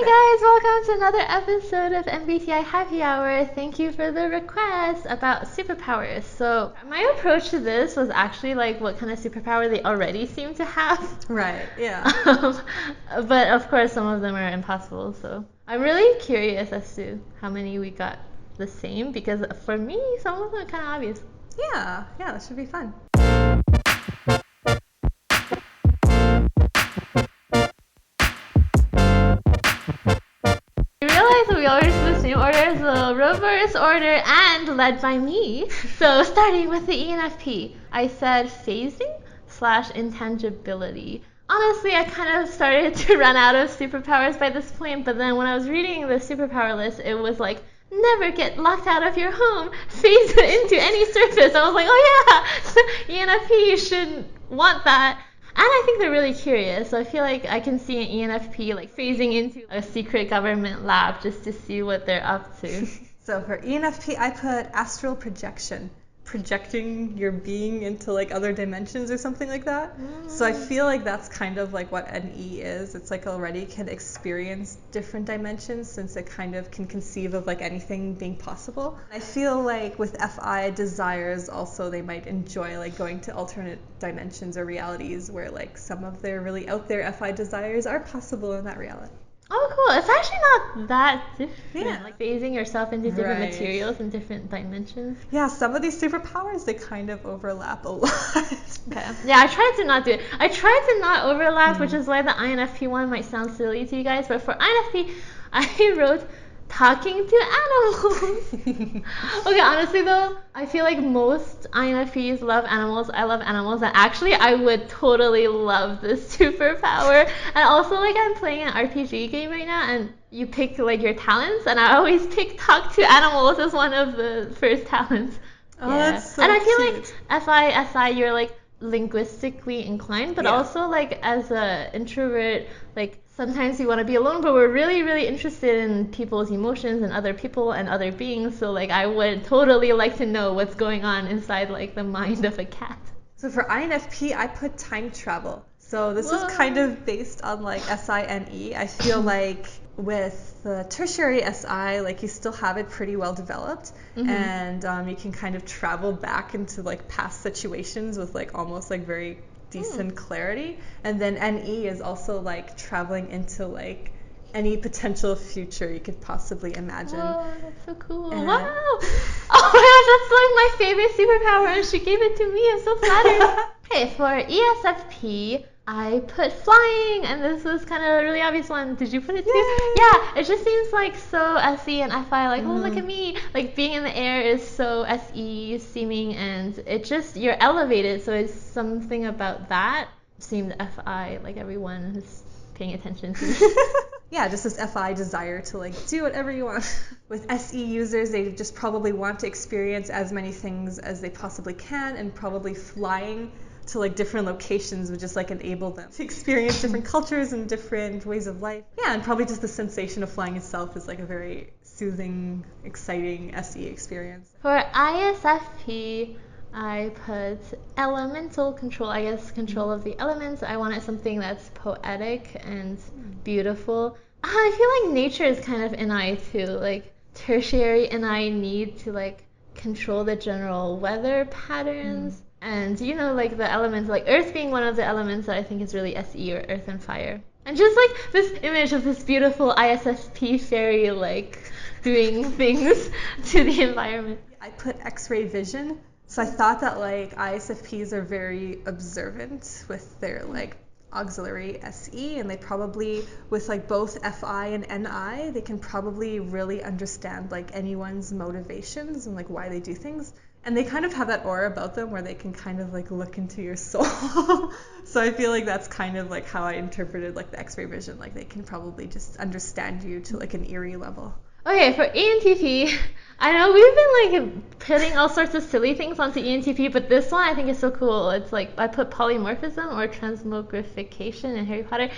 Hey guys, welcome to another episode of MBTI Happy Hour. Thank you for the request about superpowers. So my approach to this was actually like what kind of superpower they already seem to have. Right, yeah. But of course some of them are impossible, so I'm really curious as to how many we got the same, because for me some of them are kind of obvious. Yeah, that should be fun. We always do the same order, so reverse order and led by me. So starting with the ENFP, I said phasing/intangibility. Honestly, I kind of started to run out of superpowers by this point, but then when I was reading the superpower list, it was like, never get locked out of your home, phase into any surface. I was like, oh yeah, ENFP should want that. And I think they're really curious, so I feel like I can see an ENFP like phasing into a secret government lab just to see what they're up to. So for ENFP, I put astral projection. Projecting your being into like other dimensions or something like that. So I feel like that's kind of like what NE is. It's like already can experience different dimensions since it kind of can conceive of like anything being possible. I feel like with FI desires also they might enjoy like going to alternate dimensions or realities where like some of their really out there FI desires are possible in that reality. Oh, cool. It's actually not that different. Yeah. Like phasing yourself into different Right. materials and different dimensions. Yeah, some of these superpowers, they kind of overlap a lot. Okay. Yeah, I tried to not do it. I tried to not overlap, which is why the INFP one might sound silly to you guys. But for INFP, I wrote talking to animals. Okay, honestly though, I feel like most INFPs love animals. I love animals, and actually I would totally love this superpower. And also, like, I'm playing an RPG game right now, and you pick like your talents, and I always pick talk to animals as one of the first talents. Oh, yeah. That's so and I feel cute. like FI, SI, you're like linguistically inclined, but also like as a introvert, like sometimes you want to be alone, but we're really, really interested in people's emotions and other people and other beings. So like I would totally like to know what's going on inside like the mind of a cat. So for INFP, I put time travel. So this is kind of based on like SINE. I feel like with the tertiary SI, like you still have it pretty well developed, and you can kind of travel back into like past situations with like almost like very decent clarity. And then NE is also like traveling into like any potential future you could possibly imagine. Whoa, that's so cool. And wow. Oh my gosh, that's like my favorite superpower, and she gave it to me. I'm so flattered. Okay, for ESFP, I put flying, and this was kind of a really obvious one. Did you put it too? Yay! Yeah, it just seems like so SE and FI, like, oh, look at me. Like, being in the air is so SE seeming, and it just, you're elevated, so it's something about that seemed FI, like everyone is paying attention to me. Yeah, just this FI desire to like do whatever you want. With SE users, they just probably want to experience as many things as they possibly can, and probably flying to like different locations would just like enable them to experience different cultures and different ways of life. Yeah, and probably just the sensation of flying itself is like a very soothing, exciting SE experience. For ISFP, I put elemental control, I guess control of the elements. I wanted something that's poetic and beautiful. I feel like nature is kind of NI too. Like tertiary NI need to like control the general weather patterns. And you know, like the elements, like earth being one of the elements that I think is really SE, or earth and fire. And just like this image of this beautiful ISFP fairy like doing things to the environment. I put X-ray vision. So I thought that like ISFPs are very observant with their like auxiliary SE, and they probably, with like both FI and NI, they can probably really understand like anyone's motivations and like why they do things. And they kind of have that aura about them where they can kind of like look into your soul. So I feel like that's kind of like how I interpreted like the X-ray vision. Like they can probably just understand you to like an eerie level. Okay, for ENTP, I know we've been like putting all sorts of silly things onto ENTP, but this one I think is so cool. It's like I put polymorphism or transmogrification in Harry Potter,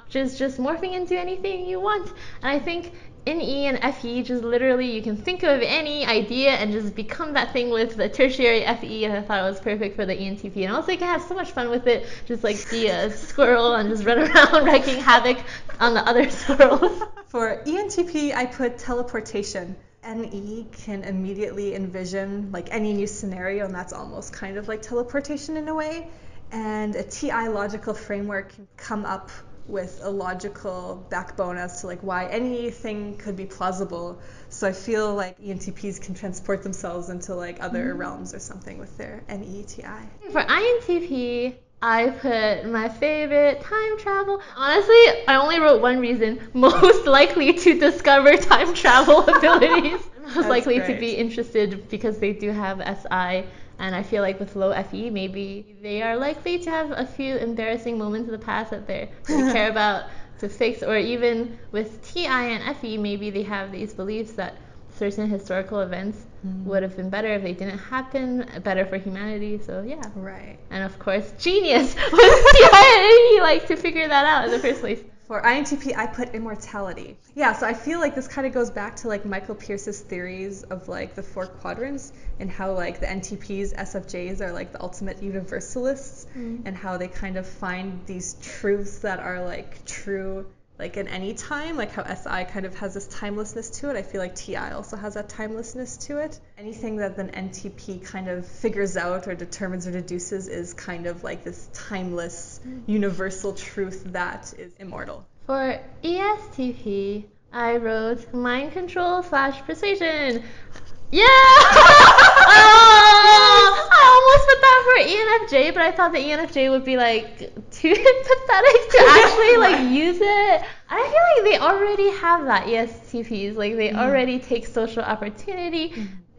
which is just morphing into anything you want. And I think in E and FE, just literally you can think of any idea and just become that thing with the tertiary FE, and I thought it was perfect for the ENTP. And also you can have so much fun with it, just like be a squirrel and just run around wreaking havoc on the other squirrels. For ENTP, I put teleportation. NE can immediately envision like any new scenario, and that's almost kind of like teleportation in a way. And a TI logical framework can come up with a logical backbone as to like why anything could be plausible. So I feel like ENTPs can transport themselves into like other realms or something with their NETI. For INTP, I put my favorite time travel. Honestly, I only wrote one reason: most likely to discover time travel abilities. Most likely to be interested because they do have SI. And I feel like with low FE, maybe they are likely to have a few embarrassing moments in the past that they care about to fix. Or even with TI and FE, maybe they have these beliefs that certain historical events would have been better if they didn't happen, better for humanity. So yeah. Right. And of course, genius with TI and FE, like to figure that out in the first place. For INTP, I put immortality. Yeah, so I feel like this kind of goes back to like Michael Pierce's theories of like the 4 quadrants and how like the NTPs, SFJs are like the ultimate universalists and how they kind of find these truths that are like true like in any time, like how SI kind of has this timelessness to it. I feel like TI also has that timelessness to it. Anything that an NTP kind of figures out or determines or deduces is kind of like this timeless, universal truth that is immortal. For ESTP, I wrote mind control / persuasion. Yeah! I almost put that for ENFJ, but I thought the ENFJ would be like too pathetic to actually like use it. I feel like they already have that, ESTPs. Like they already take social opportunity.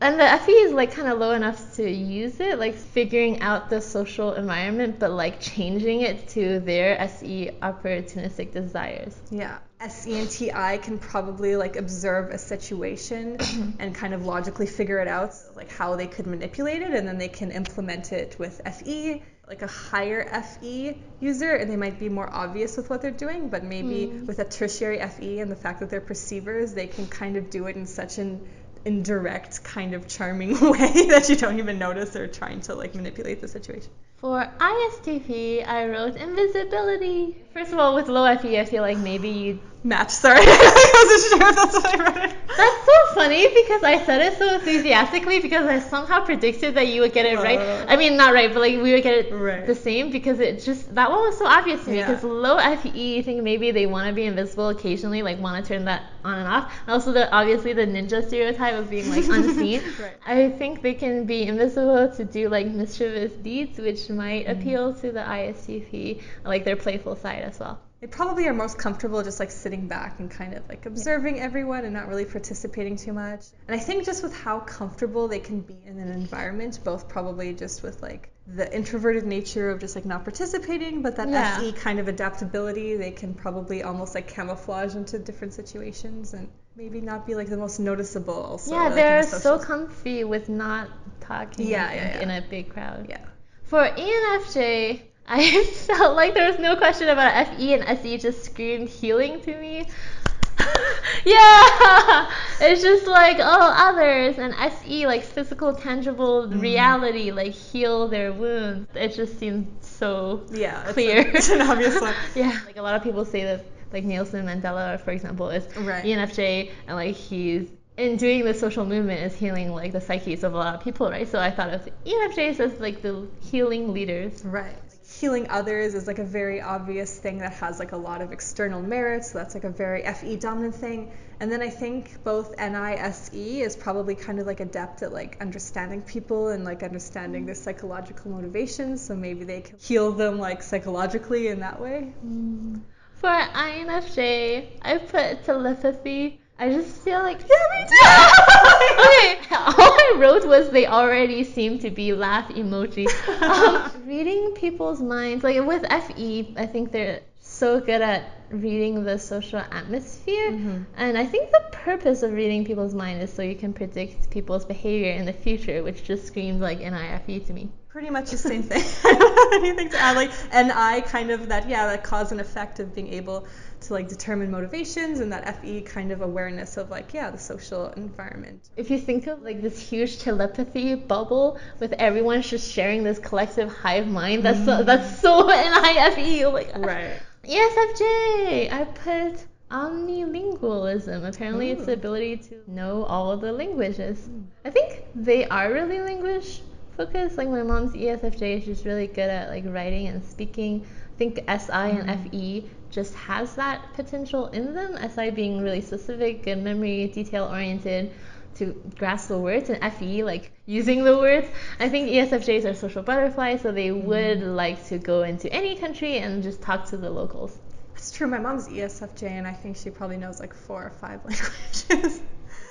And the FE is like kind of low enough to use it, like figuring out the social environment, but like changing it to their SE opportunistic desires. Yeah. SE and TI can probably like observe a situation and kind of logically figure it out, like how they could manipulate it, and then they can implement it with FE, like a higher FE user, and they might be more obvious with what they're doing, but maybe with a tertiary FE and the fact that they're perceivers, they can kind of do it in such an indirect kind of charming way that you don't even notice they're trying to like manipulate the situation. For ISTP, I wrote invisibility. First of all, with low FE, I feel like maybe you'd match. Sorry, I wasn't sure if that's what I wrote. That's so funny because I said it so enthusiastically because I somehow predicted that you would get it right. I mean, not right, but like we would get it the same because it just, that one was so obvious to me because low FE, I think maybe they want to be invisible occasionally, like want to turn that on and off. And also obviously the ninja stereotype of being like unseen. I think they can be invisible to do like mischievous deeds, which might appeal to the ISTP, like their playful side as well. They probably are most comfortable just like sitting back and kind of like observing everyone and not really participating too much. And I think just with how comfortable they can be in an environment, both probably just with like the introverted nature of just like not participating, but that SE kind of adaptability, they can probably almost like camouflage into different situations and maybe not be like the most noticeable also. Yeah, they're so comfy with not talking in a big crowd. Yeah. For ENFJ, I felt like there was no question about FE and SE just screamed healing to me. Yeah, it's just like, oh, others, and SE like physical, tangible reality, like heal their wounds. It just seems so clear. It's an obvious one. Yeah, like a lot of people say that like Nelson Mandela, for example, is ENFJ, and like he's in doing the social movement is healing like the psyches of a lot of people, right? So I thought of ENFJs as like the healing leaders. Right. Healing others is like a very obvious thing that has like a lot of external merits, so that's like a very FE dominant thing. And then I think both NISE is probably kind of like adept at like understanding people and like understanding their psychological motivations, so maybe they can heal them like psychologically in that way. For INFJ, I put telepathy. I just feel like me too. Okay, all I wrote was they already seem to be laugh emoji. Reading people's minds, like with FE, I think they're so good at reading the social atmosphere, and I think the purpose of reading people's mind is so you can predict people's behavior in the future, which just screams like NIFE to me. Pretty much the same thing. I don't have anything to add. Like NI kind of that cause and effect of being able to like determine motivations, and that FE kind of awareness of like the social environment. If you think of like this huge telepathy bubble with everyone just sharing this collective hive mind, that's so NIFE. Like ESFJ, I put Omnilingualism. Apparently, it's the Ooh. ability to know all of the languages. I think they are really language focused. Like my mom's ESFJ, she's really good at like writing and speaking. I think SI and FE just has that potential in them. SI being really specific, good memory, detail oriented to grasp the words, and FE like using the words. I think ESFJs are social butterflies, so they would like to go into any country and just talk to the locals. That's true. My mom's ESFJ, and I think she probably knows like 4 or 5 languages.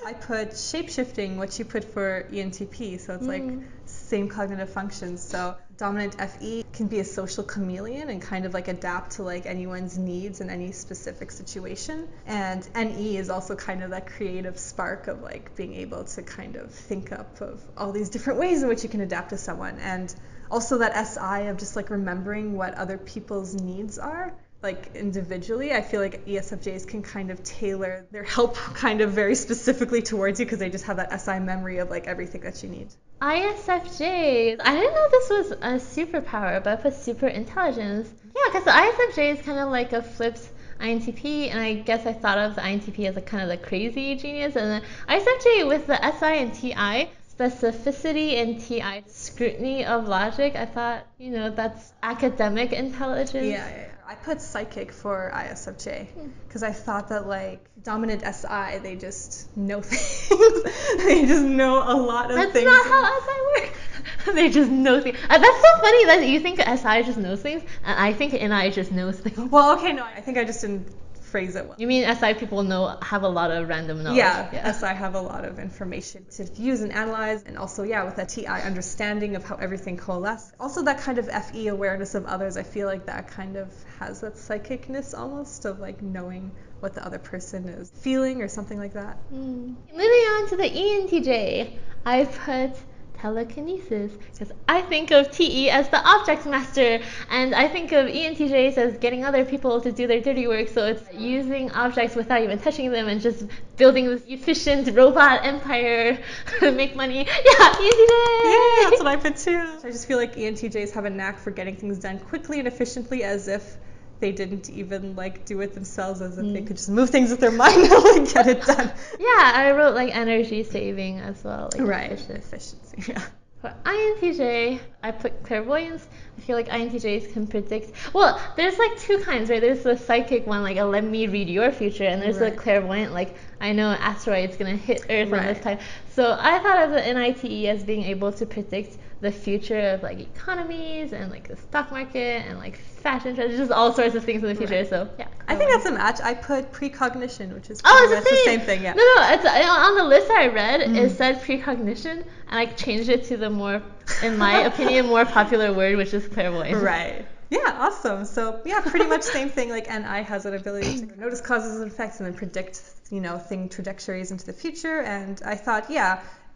I put shapeshifting, what you put for ENTP, so it's like same cognitive functions. So dominant FE can be a social chameleon and kind of like adapt to like anyone's needs in any specific situation. And NE is also kind of that creative spark of like being able to kind of think up of all these different ways in which you can adapt to someone. And also that SI of just like remembering what other people's needs are. Like individually, I feel like ESFJs can kind of tailor their help kind of very specifically towards you because they just have that SI memory of like everything that you need. ISFJ. I didn't know this was a superpower, but I put super intelligence. Yeah, because the ISFJ is kind of like a flipped INTP, and I guess I thought of the INTP as a kind of the crazy genius, and the ISFJ with the SI and TI, specificity and TI, scrutiny of logic. I thought, that's academic intelligence. Yeah. I put psychic for ISFJ because I thought that like dominant SI, they just know things. They just know a lot of That's things. not how SI works. They just know things. That's so funny that you think SI just knows things, and I think NI just knows things. Well, okay, no, I think I just didn't phrase it well. You mean SI people have a lot of random knowledge? Yeah, SI have a lot of information to use and analyze, and also, with that TI understanding of how everything coalesces. Also, that kind of FE awareness of others, I feel like that kind of has that psychicness almost of like knowing what the other person is feeling or something like that. Moving on to the ENTJ, I put telekinesis because I think of TE as the object master, and I think of ENTJs as getting other people to do their dirty work, so it's using objects without even touching them and just building this efficient robot empire to make money. Yeah, ENTJ! Yeah, that's what I put too. I just feel like ENTJs have a knack for getting things done quickly and efficiently, as if they didn't even like do it themselves, as if they could just move things with their mind and like get it done. Yeah, I wrote like energy saving as well. Like right, efficiency. Yeah. For INTJ, I put clairvoyance. I feel like INTJs can predict. Well, there's like two kinds, right? There's the psychic one, like let me read your future, and there's the clairvoyant, like I know an asteroid's gonna hit Earth on this time. So I thought of the NITE as being able to predict the future of like economies and like the stock market and like fashion trends, just all sorts of things in the future. So yeah. I think that's a match. I put precognition, which is it's the same thing. Yeah. No, it's on the list I read. It said precognition, and I changed it to the more, in my opinion, more popular word, which is clairvoyance. Right. Yeah, awesome. So yeah, pretty much same thing. Like NI has an ability to notice causes and effects and then predict, thing trajectories into the future. And I thought,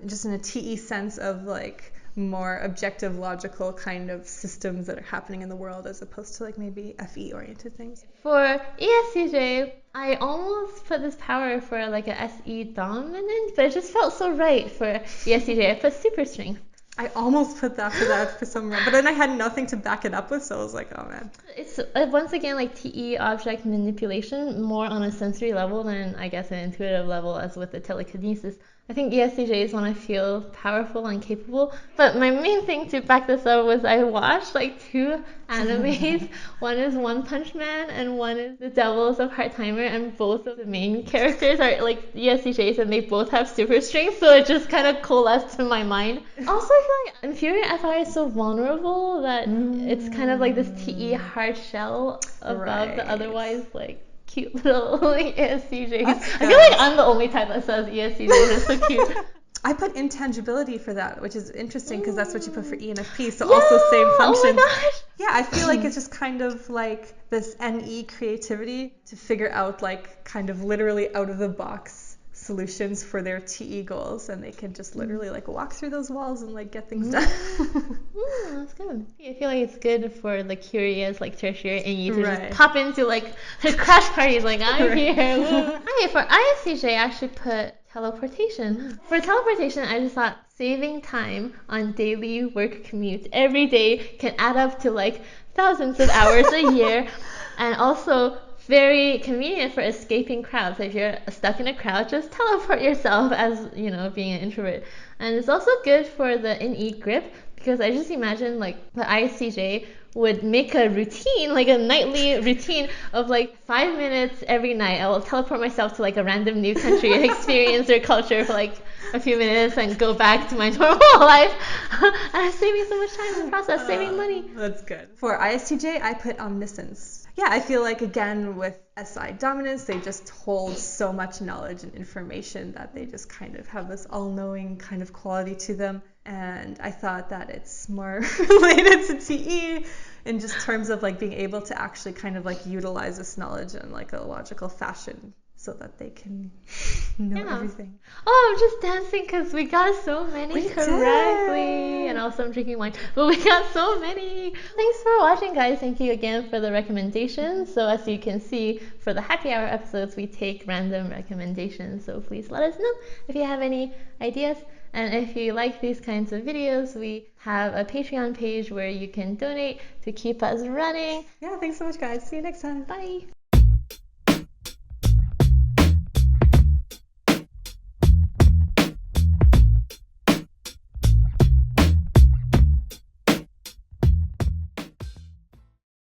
just in a TE sense of like more objective, logical kind of systems that are happening in the world, as opposed to like maybe FE oriented things. For ESTJ, I almost put this power for like a SE dominant, but it just felt so right for ESTJ. I put super strength. I almost put that for some reason, but then I had nothing to back it up with, so I was like, oh man. It's once again like TE object manipulation, more on a sensory level than I guess an intuitive level, as with the telekinesis. I think ESTJs want to feel powerful and capable, but my main thing to back this up was I watched like 2 animes. One is One Punch Man and one is The Devils of Heart-Timer, and both of the main characters are like ESTJs and they both have super strength, so it just kind of coalesced in my mind. Also, I feel like inferior FI is so vulnerable that it's kind of like this TE hard shell above the otherwise like cute little like ESTJs. I feel like I'm the only type that says ESTJs are so cute. I put intangibility for that, which is interesting because that's what you put for ENFP, so also same function. Oh my gosh. Yeah, I feel like it's just kind of like this NE creativity to figure out like kind of literally out of the box solutions for their TE goals, and they can just literally like walk through those walls and like get things done. That's good. I feel like it's good for the curious like tertiary NE to just pop into like crash parties like I'm here. Okay, for ISTJ I actually put teleportation. For teleportation, I just thought saving time on daily work commute every day can add up to like thousands of hours a year, and also very convenient for escaping crowds. If you're stuck in a crowd, just teleport yourself as, being an introvert. And it's also good for the innate grip, because I just imagine like the ISTJ would make a routine, like a nightly routine of like 5 minutes every night. I will teleport myself to like a random new country and experience their culture for like a few minutes and go back to my normal life. And I'm saving so much time in the process, saving money. That's good. For ISTJ, I put omniscience. Yeah, I feel like, again, with SI dominance, they just hold so much knowledge and information that they just kind of have this all-knowing kind of quality to them. And I thought that it's more related to TE in just terms of like being able to actually kind of like utilize this knowledge in like a logical fashion so that they can know everything. Oh, I'm just dancing because we got so many correctly. And also I'm drinking wine. But we got so many. Thanks for watching, guys. Thank you again for the recommendations. So as you can see, for the happy hour episodes, we take random recommendations. So please let us know if you have any ideas. And if you like these kinds of videos, we have a Patreon page where you can donate to keep us running. Yeah, thanks so much, guys. See you next time. Bye.